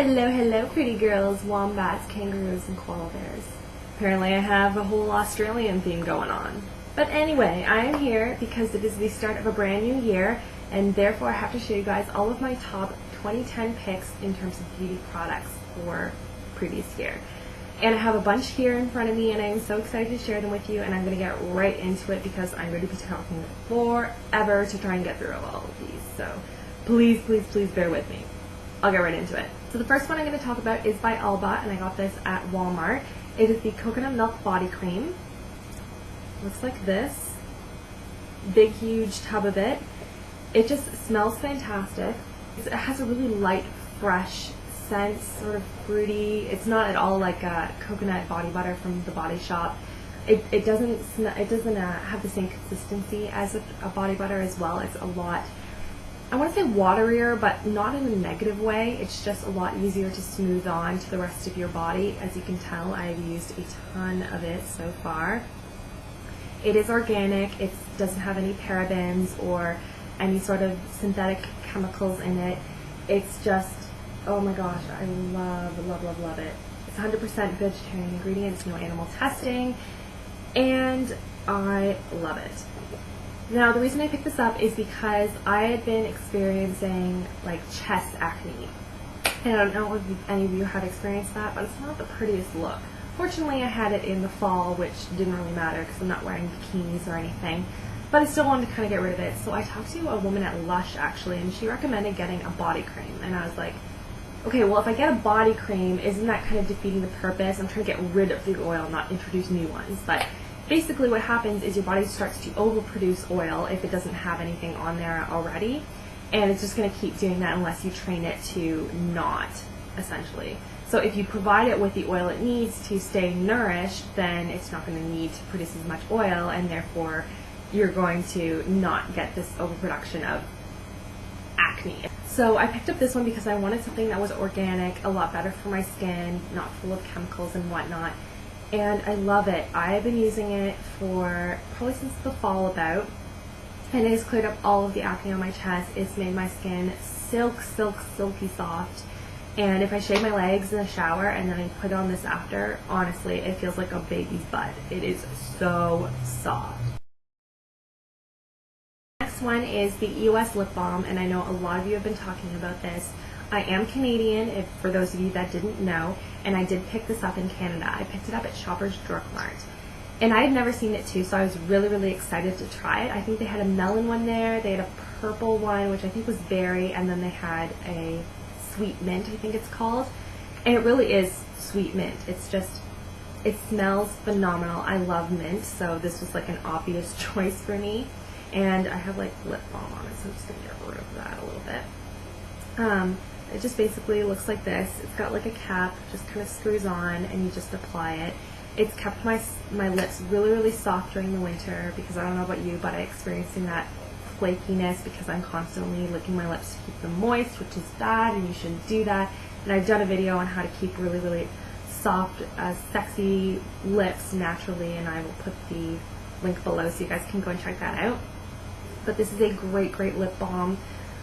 Hello, hello, pretty girls, wombats, kangaroos, and koala bears. Apparently I have a whole Australian theme going on. But anyway, I am here because it is the start of a brand new year, and therefore I have to show you guys all of my top 2010 picks in terms of beauty products for previous year. And I have a bunch here in front of me, and I am so excited to share them with you, and I'm going to get right into it because I'm going to be talking forever to try and get through all of these. So please, please, please bear with me. I'll get right into it. So the first one I'm going to talk about is by Alba, and I got this at Walmart. It is the Coconut Milk Body Cream. Looks like this. Big, huge tub of it. It just smells fantastic. It has a really light, fresh scent, sort of fruity. It's not at all like a coconut body butter from the Body Shop. It doesn't have the same consistency as a body butter as well. It's a lot, I want to say waterier, but not in a negative way. It's just a lot easier to smooth on to the rest of your body. As you can tell, I've used a ton of it so far. It is organic. It doesn't have any parabens or any sort of synthetic chemicals in it. It's just, oh my gosh, I love, love, love, love it. It's 100% vegetarian ingredients, no animal testing, and I love it. Now, the reason I picked this up is because I had been experiencing like chest acne. And I don't know if any of you have experienced that, but it's not the prettiest look. Fortunately, I had it in the fall, which didn't really matter because I'm not wearing bikinis or anything. But I still wanted to kind of get rid of it. So I talked to a woman at Lush, actually, and she recommended getting a body cream. And I was like, okay, well, if I get a body cream, isn't that kind of defeating the purpose? I'm trying to get rid of the oil, not introduce new ones. But basically what happens is your body starts to overproduce oil if it doesn't have anything on there already, and it's just going to keep doing that unless you train it to not, essentially. So if you provide it with the oil it needs to stay nourished, then it's not going to need to produce as much oil, and therefore you're going to not get this overproduction of acne. So I picked up this one because I wanted something that was organic, a lot better for my skin, not full of chemicals and whatnot. And I love it. I've been using it for probably since the fall about, and it has cleared up all of the acne on my chest. It's made my skin silky soft. And if I shave my legs in the shower and then I put on this after, honestly, it feels like a baby's butt. It is so soft. Next one is the EOS Lip Balm, and I know a lot of you have been talking about this. I am Canadian, for those of you that didn't know, and I did pick this up in Canada. I picked it up at Shoppers Drug Mart. And I had never seen it too, so I was really, really excited to try it. I think they had a melon one there, they had a purple one, which I think was berry, and then they had a sweet mint, I think it's called. And it really is sweet mint. It's just, it smells phenomenal. I love mint, so this was like an obvious choice for me. And I have like lip balm on it, so I'm just going to get rid of that a little bit. It just basically looks like this. It's got like a cap, just kind of screws on, and you just apply it. It's kept my lips really, really soft during the winter because I don't know about you, but I'm experiencing that flakiness because I'm constantly licking my lips to keep them moist, which is bad, and you shouldn't do that. And I've done a video on how to keep really, really soft, sexy lips naturally, and I will put the link below so you guys can go and check that out. But this is a great, great lip balm.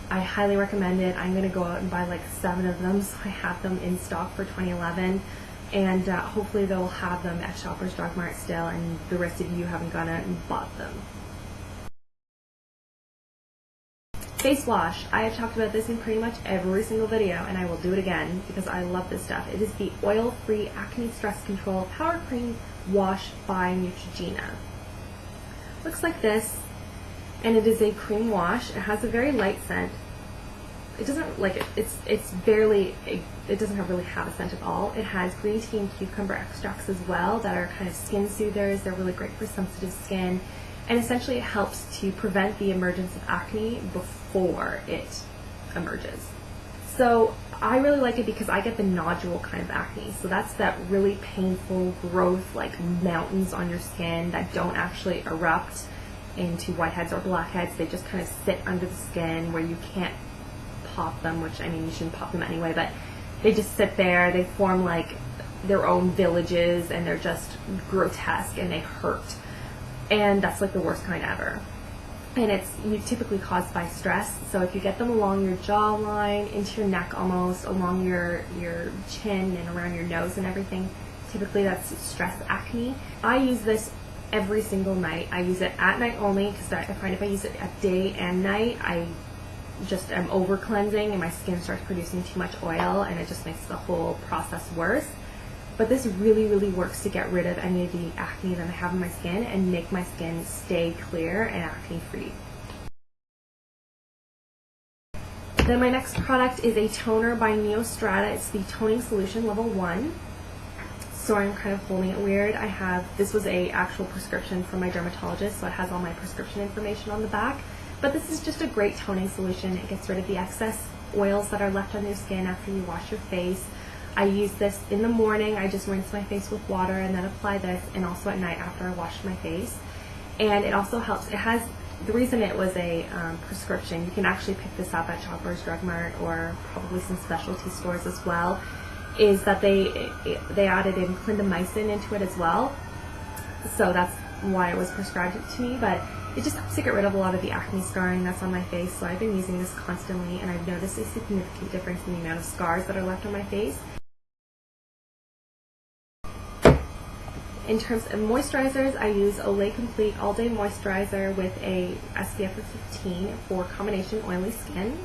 I highly recommend it. I'm going to go out and buy like 7 of them so I have them in stock for 2011, and hopefully they'll have them at Shoppers Drug Mart still, and the rest of you haven't gone out and bought them. Face wash. I have talked about this in pretty much every single video, and I will do it again because I love this stuff. It is the Oil-Free Acne Stress Control Power Cream Wash by Neutrogena. Looks like this. And it is a cream wash. It has a very light scent. It doesn't like it's barely it doesn't really have a scent at all. It has green tea and cucumber extracts as well that are kind of skin soothers. They're really great for sensitive skin, and essentially it helps to prevent the emergence of acne before it emerges. So I really like it because I get the nodule kind of acne. So that's that really painful growth, like mountains on your skin that don't actually erupt into whiteheads or blackheads. They just kind of sit under the skin where you can't pop them, which, I mean, you shouldn't pop them anyway, but they just sit there. They form like their own villages, and they're just grotesque and they hurt. And that's like the worst kind ever. and it's typically caused by stress. So if you get them along your jawline, into your neck almost, along your chin and around your nose and everything, typically that's stress acne. I use this every single night. I use it at night only because I find if I use it at day and night, I'm over cleansing and my skin starts producing too much oil, and it just makes the whole process worse. But this really, really works to get rid of any of the acne that I have on my skin and make my skin stay clear and acne free. Then my next product is a toner by Neostrata. It's the Toning Solution Level 1. Sorry, I'm kind of holding it weird. This was a actual prescription from my dermatologist, so it has all my prescription information on the back. But this is just a great toning solution. It gets rid of the excess oils that are left on your skin after you wash your face. I use this in the morning. I just rinse my face with water and then apply this, and also at night after I wash my face. And it also helps. The reason it was a prescription, you can actually pick this up at Shoppers Drug Mart or probably some specialty stores as well, is that they added in clindamycin into it as well. So that's why it was prescribed to me, but it just helps to get rid of a lot of the acne scarring that's on my face. So I've been using this constantly, and I've noticed a significant difference in the amount of scars that are left on my face. In terms of moisturizers, I use Olay Complete All Day Moisturizer with a SPF of 15 for combination oily skin.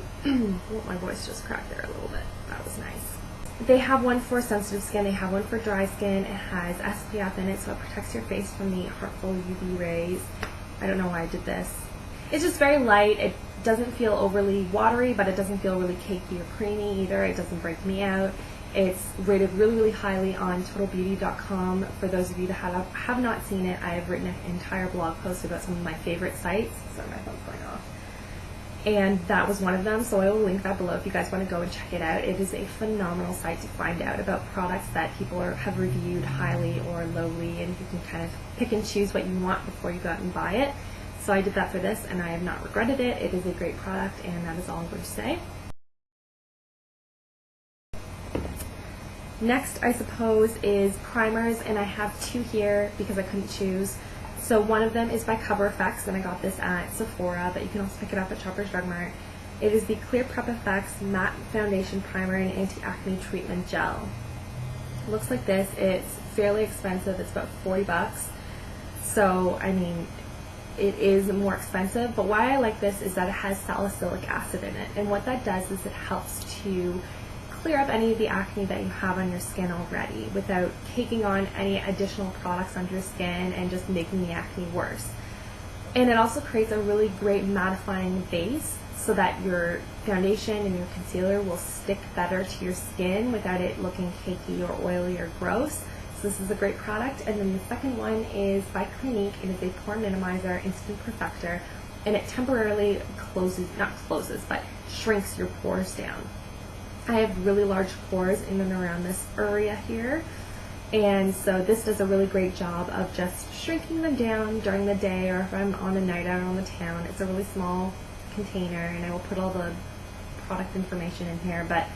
My voice just cracked there a little bit. That was nice. They have one for sensitive skin, they have one for dry skin. It has SPF in it, so it protects your face from the harmful UV rays. I don't know why I did this. It's just very light. It doesn't feel overly watery, but it doesn't feel really cakey or creamy either. It doesn't break me out. It's rated really, really highly on TotalBeauty.com. For those of you that have not seen it, I have written an entire blog post about some of my favorite sites. Sorry, my phone's going off. And that was one of them, so I will link that below if you guys want to go and check it out. It is a phenomenal site to find out about products that people have reviewed highly or lowly, and you can kind of pick and choose what you want before you go out and buy it. So I did that for this, and I have not regretted it. It is a great product, and that is all I'm going to say. Next, I suppose, is primers, and I have two here because I couldn't choose. So one of them is by Cover FX, and I got this at Sephora, but you can also pick it up at Shoppers Drug Mart. It is the Clear Prep FX Matte Foundation Primer and Anti-Acne Treatment Gel. It looks like this. It's fairly expensive. It's about 40 bucks. So, I mean, it is more expensive, but why I like this is that it has salicylic acid in it, and what that does is it helps to clear up any of the acne that you have on your skin already without taking on any additional products onto your skin and just making the acne worse. And it also creates a really great mattifying base so that your foundation and your concealer will stick better to your skin without it looking cakey or oily or gross. So this is a great product. And then the second one is by Clinique. It is a pore minimizer instant perfector, and it temporarily but shrinks your pores down. I have really large pores in and around this area here, and so this does a really great job of just shrinking them down during the day, or if I'm on a night out on the town. It's a really small container, and I will put all the product information in here, but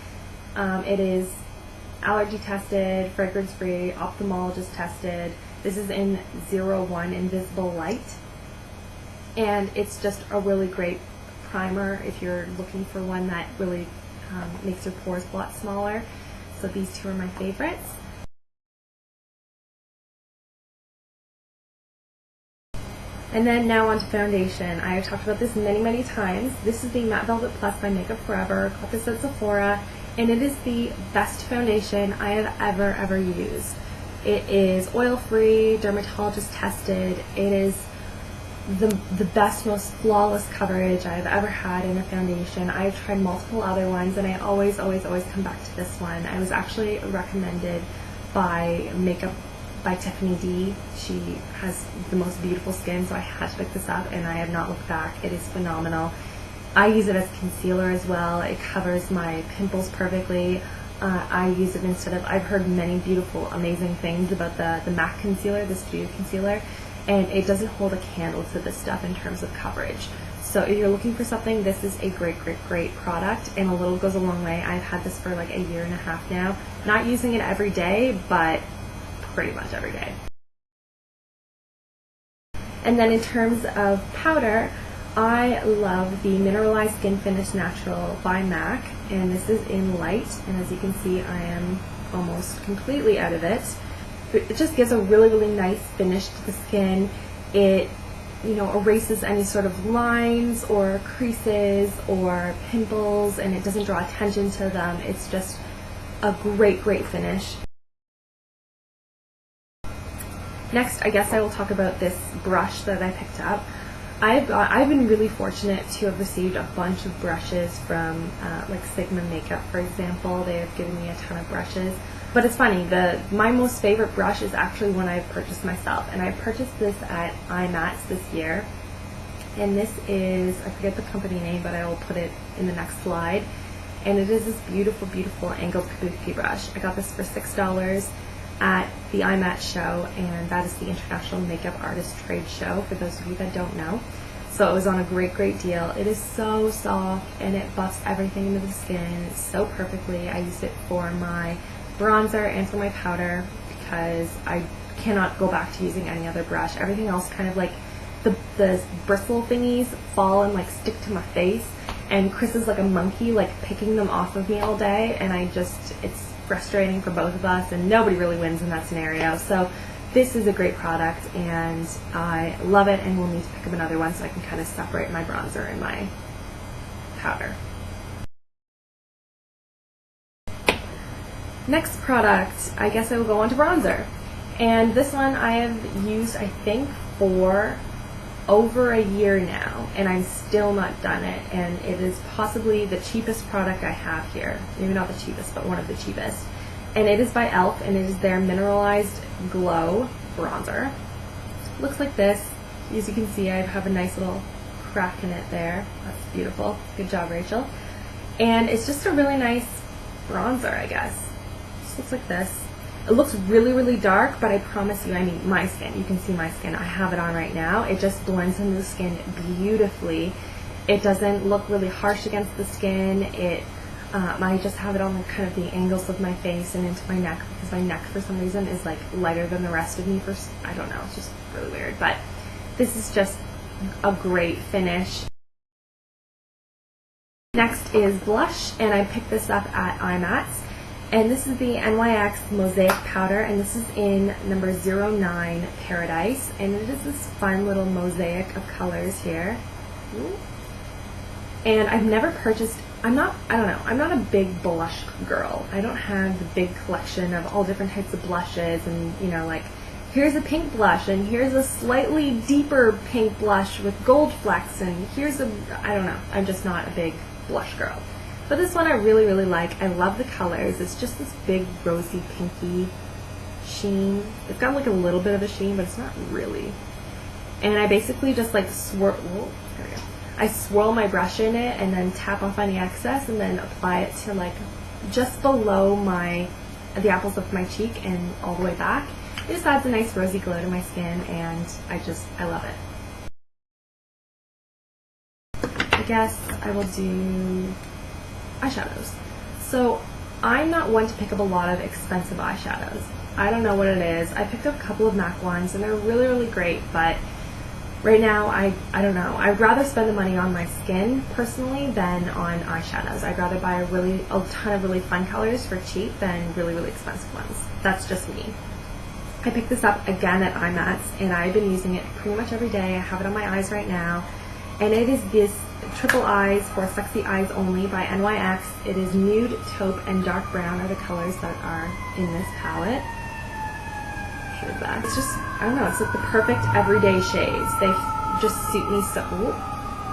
it is allergy tested, fragrance free, ophthalmologist tested. This is in 01 Invisible Light, and it's just a really great primer if you're looking for one that really makes your pores a lot smaller. So these two are my favorites. And then now on to foundation. I have talked about this many, many times. This is the Matte Velvet Plus by Makeup Forever. Got this at Sephora, and it is the best foundation I have ever used. It is oil-free, dermatologist tested. It is the best, most flawless coverage I've ever had in a foundation. I've tried multiple other ones, and I always come back to this one. I was actually recommended by Makeup by Tiffany D. She has the most beautiful skin, so I had to pick this up, and I have not looked back. It is phenomenal. I use it as concealer as well. It covers my pimples perfectly. I use it instead of, I've heard many beautiful, amazing things about the MAC concealer, the Studio Concealer, and it doesn't hold a candle to this stuff in terms of coverage. So if you're looking for something, this is a great product, and a little goes a long way. I've had this for like a year and a half now. Not using it every day, but pretty much every day. And then in terms of powder, I love the Mineralize SkinFinish Natural by MAC, and this is in light, and as you can see I am almost completely out of it. It just gives a really, really nice finish to the skin. It, you know, erases any sort of lines or creases or pimples, and it doesn't draw attention to them. It's just a great, great finish. Next, I guess I will talk about this brush that I picked up. I've been really fortunate to have received a bunch of brushes from like Sigma Makeup, for example. They have given me a ton of brushes. But it's funny, my most favorite brush is actually one I've purchased myself, and I purchased this at IMATS this year. And this is, I forget the company name, but I will put it in the next slide. And it is this beautiful, beautiful Angle Kabuki Brush. I got this for $6 at the IMATS show, and that is the International Makeup Artist Trade Show, for those of you that don't know. So it was on a great, great deal. It is so soft, and it buffs everything into the skin so perfectly. I used it for my bronzer and for my powder because I cannot go back to using any other brush. Everything else kind of like the bristle thingies fall and like stick to my face, and Chris is like a monkey like picking them off of me all day, and it's frustrating for both of us, and nobody really wins in that scenario. So this is a great product, and I love it, and we'll need to pick up another one so I can kind of separate my bronzer and my powder. Next product, I guess I will go on to bronzer. And this one I have used, I think, for over a year now, and I'm still not done it, and it is possibly the cheapest product I have here. Maybe not the cheapest, but one of the cheapest. And it is by e.l.f., and it is their Mineralized Glow Bronzer. Looks like this. As you can see, I have a nice little crack in it there. That's beautiful. Good job, Rachel. And it's just a really nice bronzer, I guess. Just looks like this. It looks really, really dark, but I promise you, I mean, my skin, you can see my skin, I have it on right now. It just blends into the skin beautifully. It doesn't look really harsh against the skin. I just have it on like kind of the angles of my face and into my neck, because my neck for some reason is like lighter than the rest of me I don't know, it's just really weird. But this is just a great finish. Next is blush, and I picked this up at IMATS. And this is the NYX Mosaic powder, and this is in number 09 Paradise, and it is this fun little mosaic of colors here. And I've never purchased, I'm not a big blush girl. I don't have the big collection of all different types of blushes, and you know, like here's a pink blush, and here's a slightly deeper pink blush with gold flecks, and here's I don't know, I'm just not a big blush girl. But this one I really, really like. I love the colors. It's just this big rosy pinky sheen. It's got like a little bit of a sheen, but it's not really. And I basically just like swirl, there we go. I swirl my brush in it and then tap off any excess and then apply it to like just below the apples of my cheek and all the way back. It just adds a nice rosy glow to my skin, and I love it. I guess I will do eyeshadows. So I'm not one to pick up a lot of expensive eyeshadows. I don't know what it is. I picked up a couple of MAC ones, and they're really, really great, but right now I don't know. I'd rather spend the money on my skin personally than on eyeshadows. I'd rather buy a ton of really fun colors for cheap than really, really expensive ones. That's just me. I picked this up again at IMATS, and I've been using it pretty much every day. I have it on my eyes right now, and it is this Triple Eyes for Sexy Eyes Only by NYX. It is nude, taupe, and dark brown are the colors that are in this palette. Here's that. It's just, I don't know, it's like the perfect everyday shades. They just suit me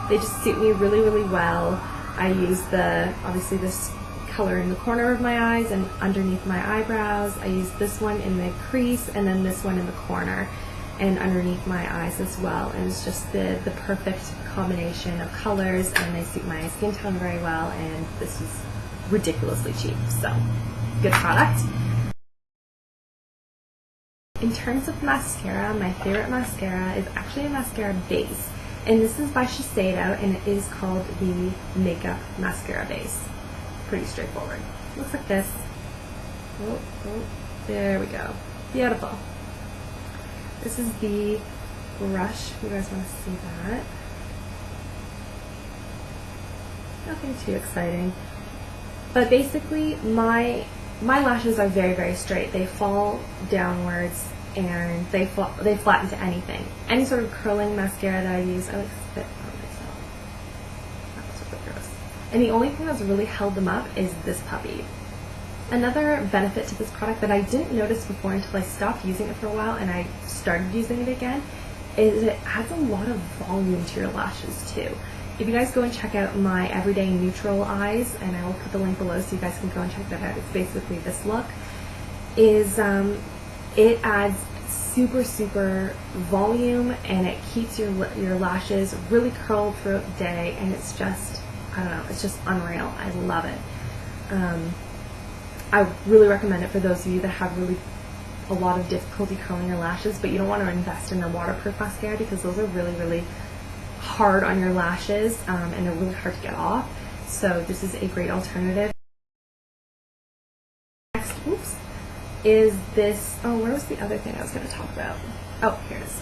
they just suit me really, really well. I use obviously this color in the corner of my eyes and underneath my eyebrows. I use this one in the crease, and then this one in the corner and underneath my eyes as well. And it's just the perfect combination of colors, and they suit my skin tone very well, and this is ridiculously cheap, so good product. In terms of mascara, my favorite mascara is actually a mascara base, and this is by Shiseido, and it is called the Makeup Mascara Base. Pretty straightforward. Looks like this. Oh, there we go. Beautiful. This is the brush. You guys want to see that? Nothing too exciting. But basically, my lashes are very, very straight. They fall downwards and they flatten to anything. Any sort of curling mascara that I use, I like spit on myself. That was really gross. And the only thing that's really held them up is this puppy. Another benefit to this product that I didn't notice before until I stopped using it for a while and I started using it again is it adds a lot of volume to your lashes too. If you guys go and check out my Everyday Neutral Eyes, and I will put the link below so you guys can go and check that out, it's basically this look, it adds super volume and it keeps your lashes really curled throughout the day, and it's just, I don't know, it's just unreal. I love it. I really recommend it for those of you that have really a lot of difficulty curling your lashes, but you don't want to invest in a waterproof mascara because those are really hard on your lashes, and they're really hard to get off. So this is a great alternative. Next, oops, is this, oh, where was the other thing I was going to talk about? Oh, here it is.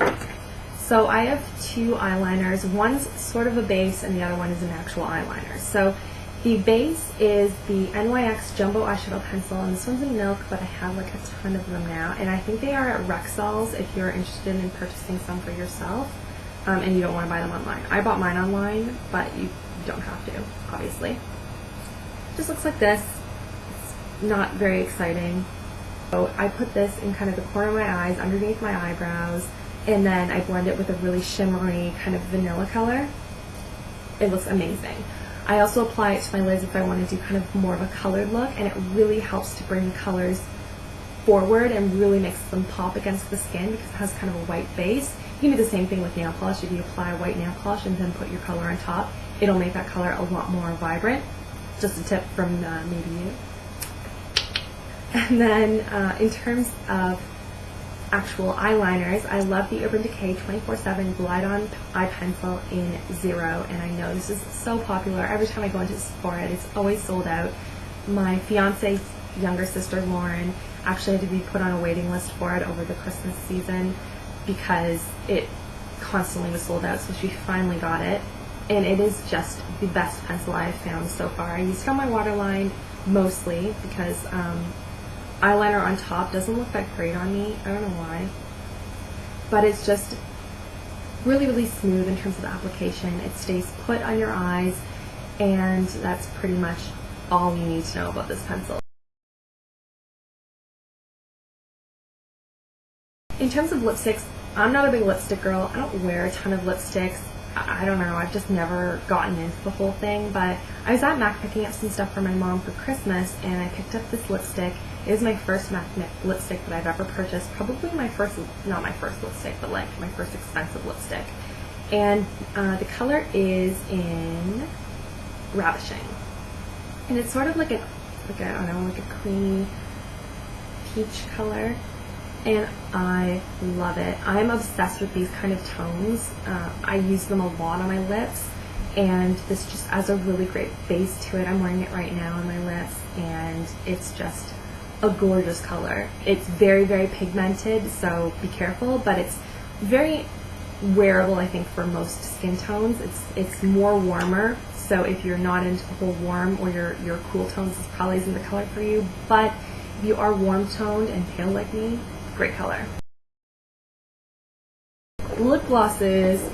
So I have two eyeliners. One's sort of a base and the other one is an actual eyeliner. So the base is the NYX Jumbo Eyeshadow Pencil, and this one's in milk, but I have like a ton of them now, and I think they are at RachhLoves if you're interested in purchasing some for yourself, and you don't want to buy them online. I bought mine online, but you don't have to, obviously. Just looks like this. It's not very exciting. So I put this in kind of the corner of my eyes, underneath my eyebrows, and then I blend it with a really shimmery kind of vanilla color. It looks amazing. I also apply it to my lids if I want to do kind of more of a colored look, and it really helps to bring the colors forward and really makes them pop against the skin because it has kind of a white base. You can do the same thing with nail polish. If you apply a white nail polish and then put your color on top, it'll make that color a lot more vibrant. Just a tip from maybe you. And then in terms of actual eyeliners, I love the Urban Decay 24/7 Glide-On Eye Pencil in Zero, and I know this is so popular. Every time I go into Sephora, it's always sold out. My fiance's younger sister, Lauren, actually had to be put on a waiting list for it over the Christmas season because it constantly was sold out, so she finally got it, and it is just the best pencil I have found so far. I used it on my waterline mostly because eyeliner on top doesn't look that great on me. I don't know why. But it's just really smooth in terms of the application. It stays put on your eyes, and that's pretty much all you need to know about this pencil. In terms of lipsticks, I'm not a big lipstick girl. I don't wear a ton of lipsticks. I don't know, I've just never gotten into the whole thing, but I was at MAC picking up some stuff for my mom for Christmas, and I picked up this lipstick. It is my first MAC lipstick that I've ever purchased, probably my first, not my first lipstick, but like my first expensive lipstick. And the color is in Ravishing. And it's sort of like a, I don't know, like a creamy peach color. And I love it. I'm obsessed with these kind of tones. I use them a lot on my lips, and this just adds a really great base to it. I'm wearing it right now on my lips, and it's just a gorgeous color. It's very pigmented, so be careful, but it's very wearable, I think, for most skin tones. It's more warmer, so if you're not into the whole warm or your cool tones, this probably isn't the color for you, but if you are warm toned and pale like me, great color. Lip glosses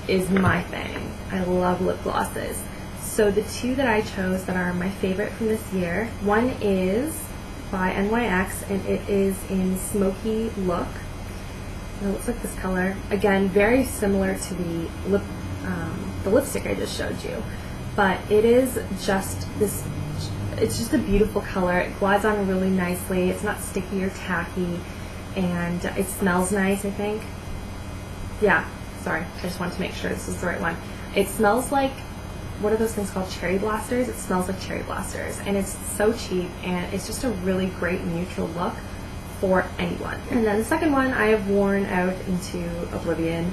is my thing. I love lip glosses. So the two that I chose that are my favorite from this year, one is by NYX, and it is in Smokey Look. And it looks like this color. Again, very similar to the lipstick I just showed you, but it is just this. It's just a beautiful color. It glides on really nicely. It's not sticky or tacky. And it smells nice, I think. Yeah, sorry, I just wanted to make sure this is the right one. It smells like, what are those things called, cherry blasters? It smells like cherry blasters, and it's so cheap, and it's just a really great neutral look for anyone. And then the second one I have worn out into oblivion.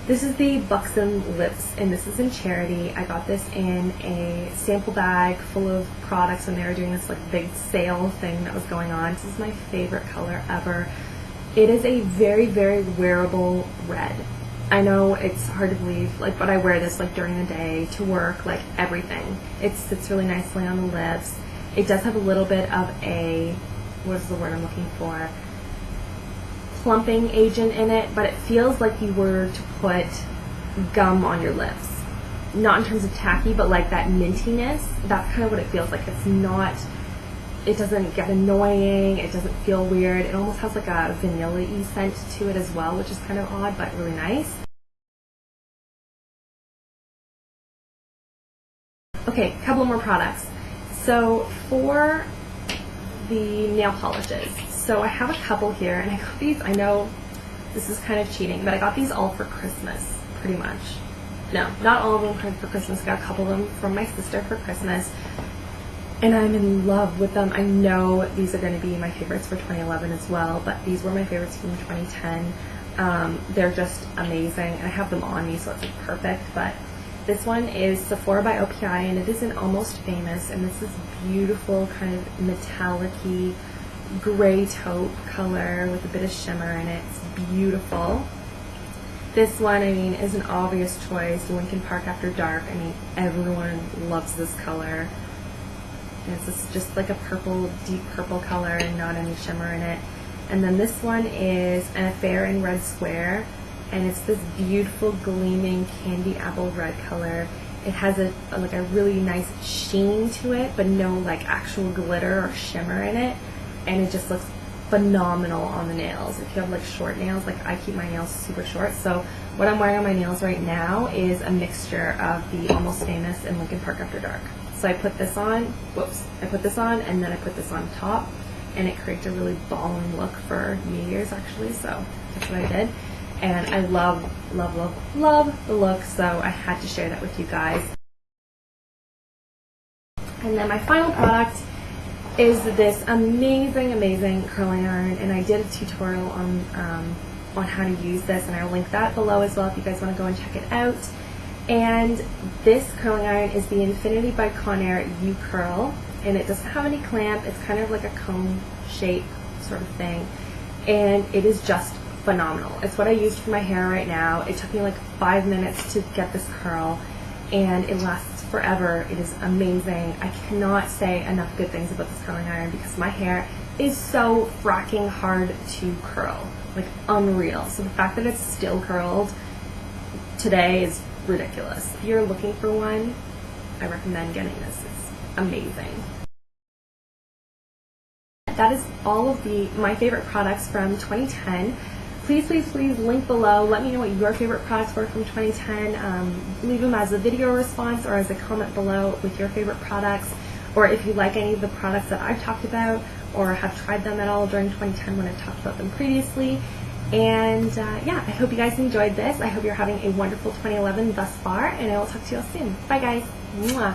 This is the Buxom Lips, and this is in Charity. I got this in a sample bag full of products when they were doing this like big sale thing that was going on. This is my favorite color ever. It is a very wearable red. I know it's hard to believe, like, but I wear this like during the day, to work, like everything. It sits really nicely on the lips. It does have a little bit of a, what is the word I'm looking for, plumping agent in it, but it feels like you were to put gum on your lips. Not in terms of tacky, but like that mintiness. That's kind of what it feels like. It's not, it doesn't get annoying, it doesn't feel weird. It almost has like a vanilla-y scent to it as well, which is kind of odd, but really nice. Okay, a couple more products. So for the nail polishes, so I have a couple here, and I got these, I know this is kind of cheating, but I got these all for Christmas, pretty much. No, not all of them for Christmas. I got a couple of them from my sister for Christmas, and I'm in love with them. I know these are going to be my favorites for 2011 as well, but these were my favorites from 2010. They're just amazing, and I have them on me, so it's like perfect. But this one is Sephora by OPI, and it is an Almost Famous, and this is beautiful, kind of metallic-y gray taupe color with a bit of shimmer in it. It's beautiful. This one, I mean, is an obvious choice. Lincoln Park After Dark. I mean, everyone loves this color. And it's just like a purple, deep purple color and not any shimmer in it. And then this one is An Affair in Red Square. And it's this beautiful, gleaming candy apple red color. It has a really nice sheen to it, but no like actual glitter or shimmer in it. And it just looks phenomenal on the nails. If you have like short nails, like I keep my nails super short, so what I'm wearing on my nails right now is a mixture of the Almost Famous and Lincoln Park After Dark. So I put this on, I put this on, and then I put this on top, and it creates a really balling look for New Year's actually, so that's what I did. And I love, love, love, love the look, so I had to share that with you guys. And then my final product is this amazing, amazing curling iron, and I did a tutorial on how to use this, and I'll link that below as well if you guys want to go and check it out. And this curling iron is the Infinity by Conair U-Curl, and it doesn't have any clamp. It's kind of like a cone shape sort of thing, and it is just phenomenal. It's what I used for my hair right now. It took me like 5 minutes to get this curl, and it lasts forever. It is amazing. I cannot say enough good things about this curling iron because my hair is so fracking hard to curl, like unreal. So the fact that it's still curled today is ridiculous. If you're looking for one, I recommend getting this. It's amazing. That is all of my favorite products from 2010. Please, please, please link below. Let me know what your favorite products were from 2010. Leave them as a video response or as a comment below with your favorite products, or if you like any of the products that I've talked about or have tried them at all during 2010 when I've talked about them previously. And yeah, I hope you guys enjoyed this. I hope you're having a wonderful 2011 thus far, and I will talk to you all soon. Bye guys. Mwah.